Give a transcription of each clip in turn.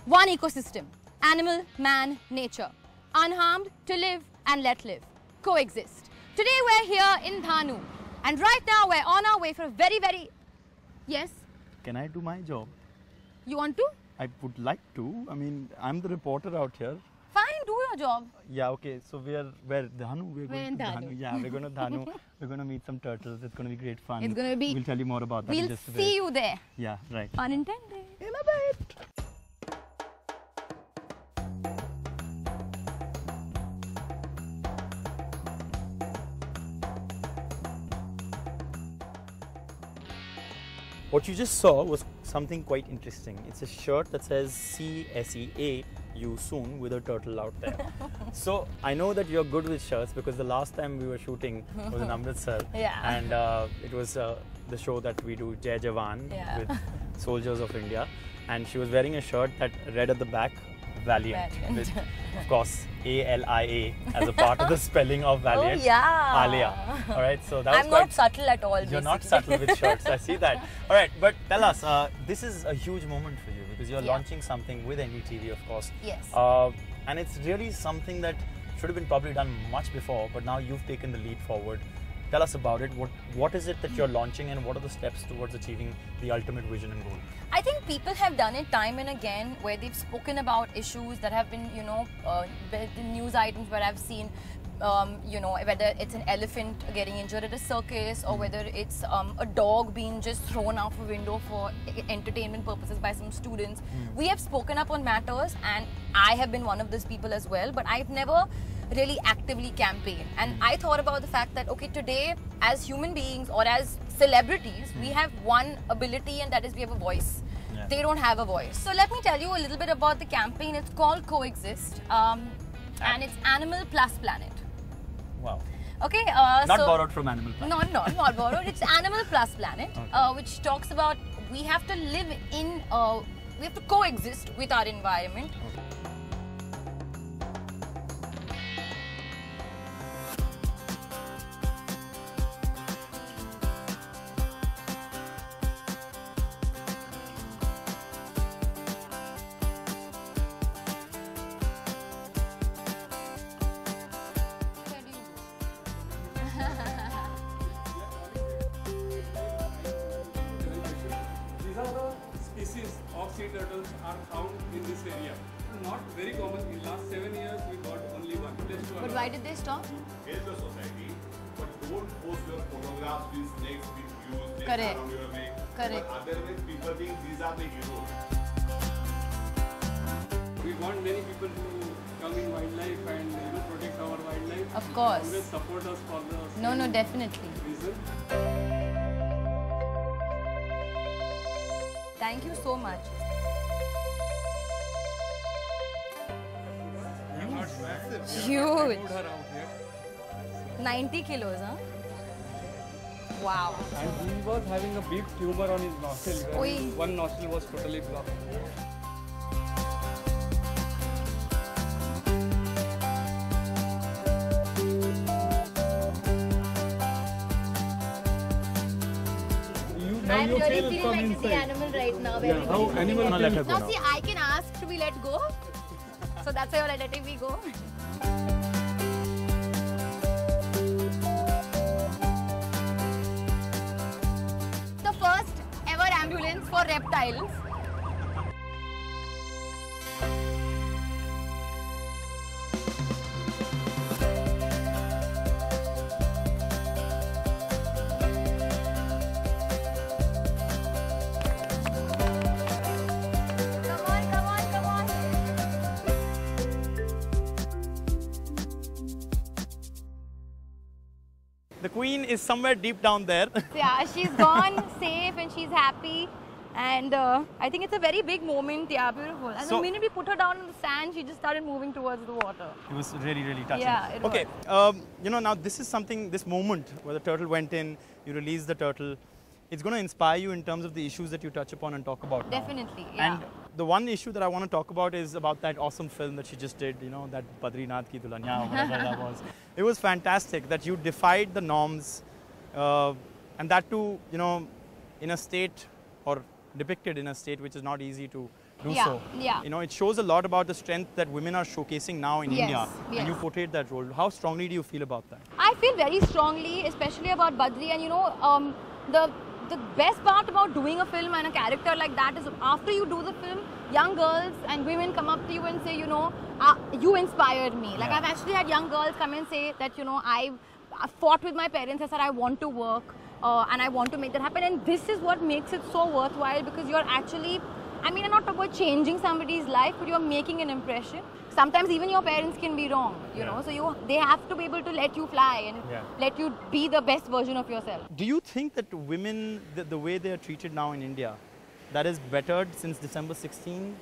one ecosystem, animal, man, nature, unharmed to live and let live, coexist. Today we're here in Dhanu, and right now we're on our way for a very, yes? Can I do my job? You want to? I would like to. I mean, I'm the reporter out here. Fine, do your job. Yeah, okay. So we're Dhanu. We're in going to Dhanu. Yeah, we're going to Dhanu. We're going to meet some turtles. It's going to be great fun. It's going to be... We'll tell you more about that in We'll just a bit. see you there. Yeah, right. Pun intended. In a bit. What you just saw was something quite interesting. It's a shirt that says CSEA, you soon, with a turtle out there. So I know that you're good with shirts because the last time we were shooting was in Amritsar. Yeah. And it was the show that we do, Jai Jawan, with soldiers of India. And she was wearing a shirt that read at the back, Valiant. With, of course, ALIA as a part of the spelling of Valiant. Oh, yeah. Alia. All right, so that was I'm quite... not subtle at all, You're not subtle with shirts, I see that. All right, but tell us, this is a huge moment for you because you're launching something with NDTV, of course. Yes. And it's really something that should have been probably done much before, but now you've taken the leap forward. Tell us about it. What is it that you're launching and what are the steps towards achieving the ultimate vision and goal? I think people have done it time and again where they've spoken about issues that have been, the news items where I've seen, whether it's an elephant getting injured at a circus or whether it's a dog being just thrown out of a window for entertainment purposes by some students. We have spoken up on matters and I have been one of those people as well, but I've never really actively campaign. And I thought about the fact that, okay, today as human beings or as celebrities, we have one ability and that is we have a voice. Yeah. They don't have a voice. So let me tell you a little bit about the campaign. It's called Coexist and it's Animal Plus Planet. Wow. Okay. Not borrowed from Animal Planet. Not borrowed. It's Animal Plus Planet, which talks about we have to live in, we have to coexist with our environment. Okay. Of sea turtles are found in this area. Not very common. In last 7 years, we got only one. But why did they stop? Help the society, but don't post your photographs with snakes with you, snakes Correct. around your neck. Correct. But otherwise, people think these are the heroes. We want many people to come in wildlife and protect our wildlife. Of course. Always support us for the No, definitely. reason. Thank you so much. Huge. 90 kilos, huh? Wow. And he was having a big tumor on his nostril. Oi. One nostril was totally blocked. I'm really feeling like the animal right now. Yeah, how animal No, let her go Now now. see, I can ask to be let go. So that's why you're letting me go. The first ever ambulance for reptiles. The queen is somewhere deep down there. Yeah, she's gone safe and she's happy. And I think it's a very big moment. Yeah, beautiful. And the minute we put her down in the sand, she just started moving towards the water. It was really, really touching. Yeah, it okay, now this is something, this moment where the turtle went in, you released the turtle. It's going to inspire you in terms of the issues that you touch upon and talk about now. Definitely, yeah. And the one issue that I want to talk about is about that awesome film that she just did, that Badrinath Ki Dulhania or whatever that was. It was fantastic that you defied the norms and that too, in a state or depicted in a state which is not easy to do Yeah, so. yeah. You know, it shows a lot about the strength that women are showcasing now in Yes, India. yes. And you portrayed that role. How strongly do you feel about that? I feel very strongly, especially about Badri, and you know, the best part about doing a film and a character like that is after you do the film, young girls and women come up to you and say, you know, you inspired me. Like Yeah. I've actually had young girls come and say that, you know, I fought with my parents. I said I want to work and I want to make that happen. And this is what makes it so worthwhile, because you're actually, I mean, I'm not talking about changing somebody's life, but you're making an impression. Sometimes even your parents can be wrong, you know, so they have to be able to let you fly and let you be the best version of yourself. Do you think that women, the way they are treated now in India, that is bettered since December 16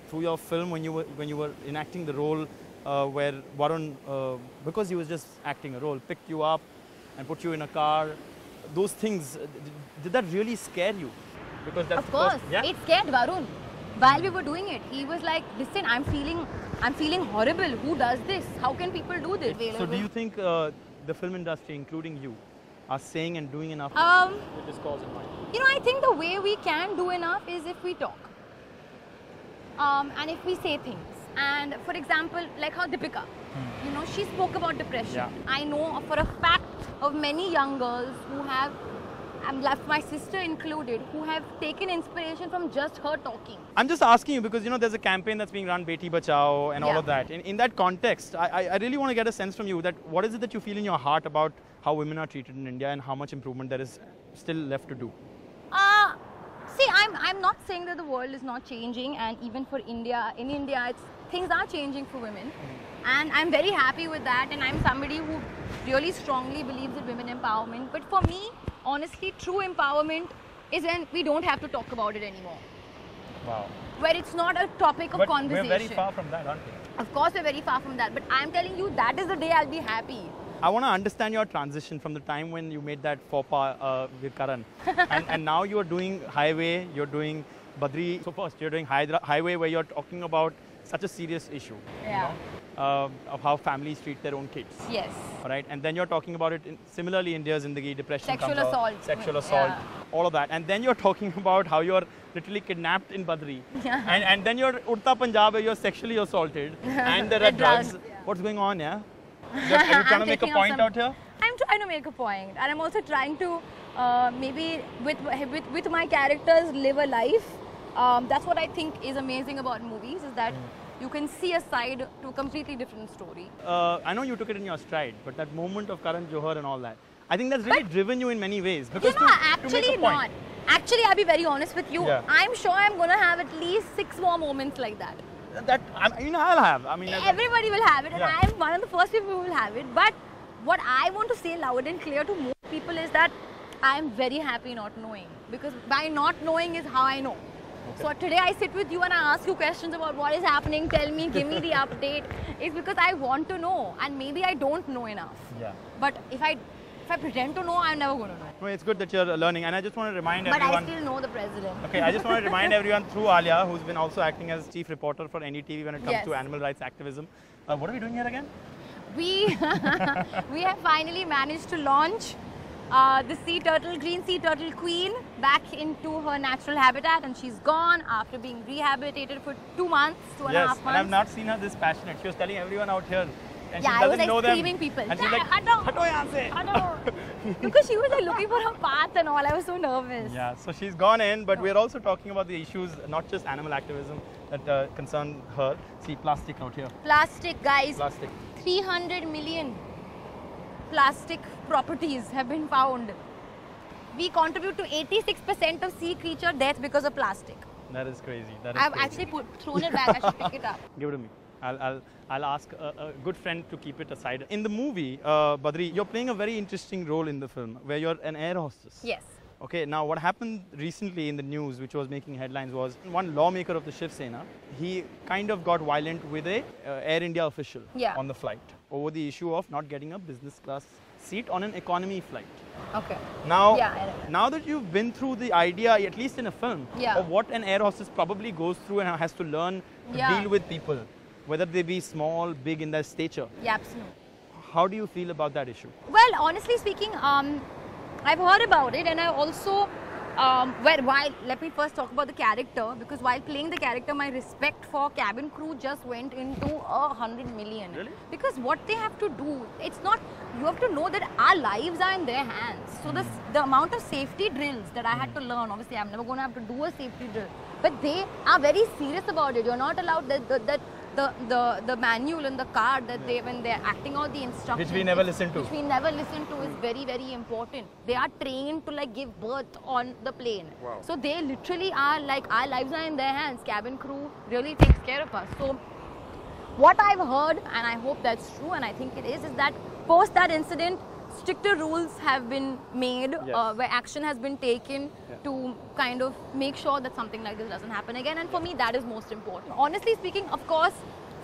through your film when you were enacting the role where Varun, because he was just acting a role, picked you up and put you in a car? Those things, did that really scare you? Because that's Of course, it scared Varun. While we were doing it, he was like, listen, I'm feeling horrible. Who does this? How can people do this? So do you think the film industry, including you, are saying and doing enough with this cause in mind? You know, I think the way we can do enough is if we talk. And if we say things. And for example, like how Deepika, you know, she spoke about depression. Yeah. I know for a fact of many young girls who have, my sister included, who have taken inspiration from just her talking. I'm just asking you because, you know, there's a campaign that's being run, Beti Bachao and all of that. In that context, I really want to get a sense from you that what is it that you feel in your heart about how women are treated in India and how much improvement there is still left to do? See, I'm not saying that the world is not changing, and even for India, in India, things are changing for women. And I'm very happy with that, and I'm somebody who really strongly believes in women empowerment. But for me, honestly, true empowerment is when we don't have to talk about it anymore. Wow. Where it's not a topic of conversation. We're very far from that, aren't we? Of course, we're very far from that. But I'm telling you, that is the day I'll be happy. I want to understand your transition from the time when you made that faux pas with Karan. and now you're doing Highway, you're doing Badri. So first, you're doing Highway where you're talking about such a serious issue. Yeah. You know, of how families treat their own kids. Yes. Right, and then you're talking about it similarly in Dear Zindagi, depression, Sexual assault. Sexual assault, all of that. And then you're talking about how you're literally kidnapped in Badri. Yeah. And then you're Urta Punjab where you're sexually assaulted and there are drugs. What's going on, yeah? Are you trying to make a point out here? I'm trying to make a point, and I'm also trying to maybe with my characters live a life. That's what I think is amazing about movies, is that you can see a side to a completely different story. I know you took it in your stride, but that moment of Karan Johar and all that, I think that's really driven you in many ways. Because you know, actually not. Actually, I'll be very honest with you. Yeah. I'm sure I'm going to have at least 6 more moments like that. I'll have. I mean, everybody will have it, and Yeah. I'm one of the first people who will have it. But what I want to say loud and clear to most people is that I'm very happy not knowing, because by not knowing is how I know. So today I sit with you and I ask you questions about what is happening, tell me, give me the update. It's because I want to know, and maybe I don't know enough. Yeah. But if I pretend to know, I'm never going to know. No, it's good that you're learning, and I just want to remind But everyone. I still know the president. Okay, I just want to remind everyone through Alia, who's been also acting as chief reporter for NDTV when it comes to animal rights activism. What are we doing here again? We we have finally managed to launch the green sea turtle queen back into her natural habitat, and she's gone after being rehabilitated for 2 months, 2.5 months. And I've not seen her this passionate. She was telling everyone out here. And Yeah, she I was doesn't like know them. screaming people. And she's like, Hato! Hato yahan se. Hato! Because she was like looking for her path and all. I was so nervous. Yeah, so she's gone in, but we're also talking about the issues, not just animal activism, that concern her. See, plastic out here. Plastic, guys. Plastic. 300 million plastic properties have been found. We contribute to 86% of sea creature death because of plastic. That is crazy. That is I've crazy. actually thrown it back. I should pick it up. Give it to me. I'll ask a good friend to keep it aside. In the movie, Badri, you're playing a very interesting role in the film, where you're an air hostess. Yes. Okay, now what happened recently in the news, which was making headlines, was one lawmaker of the Shiv Sena, he kind of got violent with a Air India official on the flight over the issue of not getting a business class seat on an economy flight. Okay. Now, Yeah, now that you've been through the idea, at least in a film, of what an air hostess probably goes through and has to learn to deal with people, whether they be small, big in their stature. Yeah, absolutely. How do you feel about that issue? Well, honestly speaking, I've heard about it, and I also while let me first talk about the character, because while playing the character, my respect for cabin crew just went into 100 million. Really? Because what they have to do, it's not, you have to know that our lives are in their hands. So the amount of safety drills that I had to learn, obviously I'm never going to have to do a safety drill, but they are very serious about it. You're not allowed the manual and the card that when they're acting out the instructions, which we never listen to. Which we never listen to is very, very important. They are trained to like give birth on the plane. Wow. So they literally are like, our lives are in their hands. Cabin crew really takes care of us. So what I've heard, and I hope that's true, and I think it is that post that incident, stricter rules have been made, where action has been taken to kind of make sure that something like this doesn't happen again. And for me, that is most important. Honestly speaking, of course,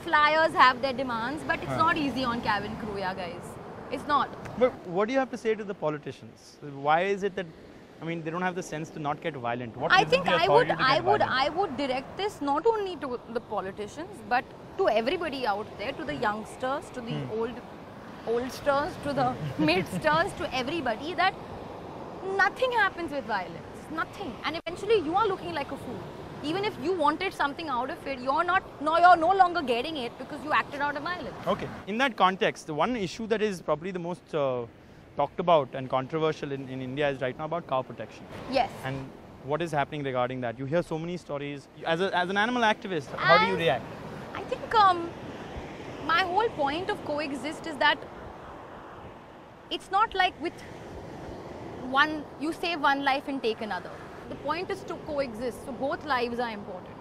flyers have their demands, but it's not easy on cabin crew, yeah, guys. It's not. But what do you have to say to the politicians? Why is it that, I mean, they don't have the sense to not get violent? What I think I would direct this not only to the politicians, but to everybody out there, to the youngsters, to the oldsters, to the midsters, to everybody, that nothing happens with violence. Nothing. And eventually you are looking like a fool. Even if you wanted something out of it, you're no longer getting it because you acted out of violence. Okay. In that context, the one issue that is probably the most talked about and controversial in India is right now about cow protection. Yes. And what is happening regarding that? You hear so many stories. As an animal activist, how do you react? I think my whole point of coexist is that it's not like with one, you save one life and take another. The point is to coexist, so both lives are important.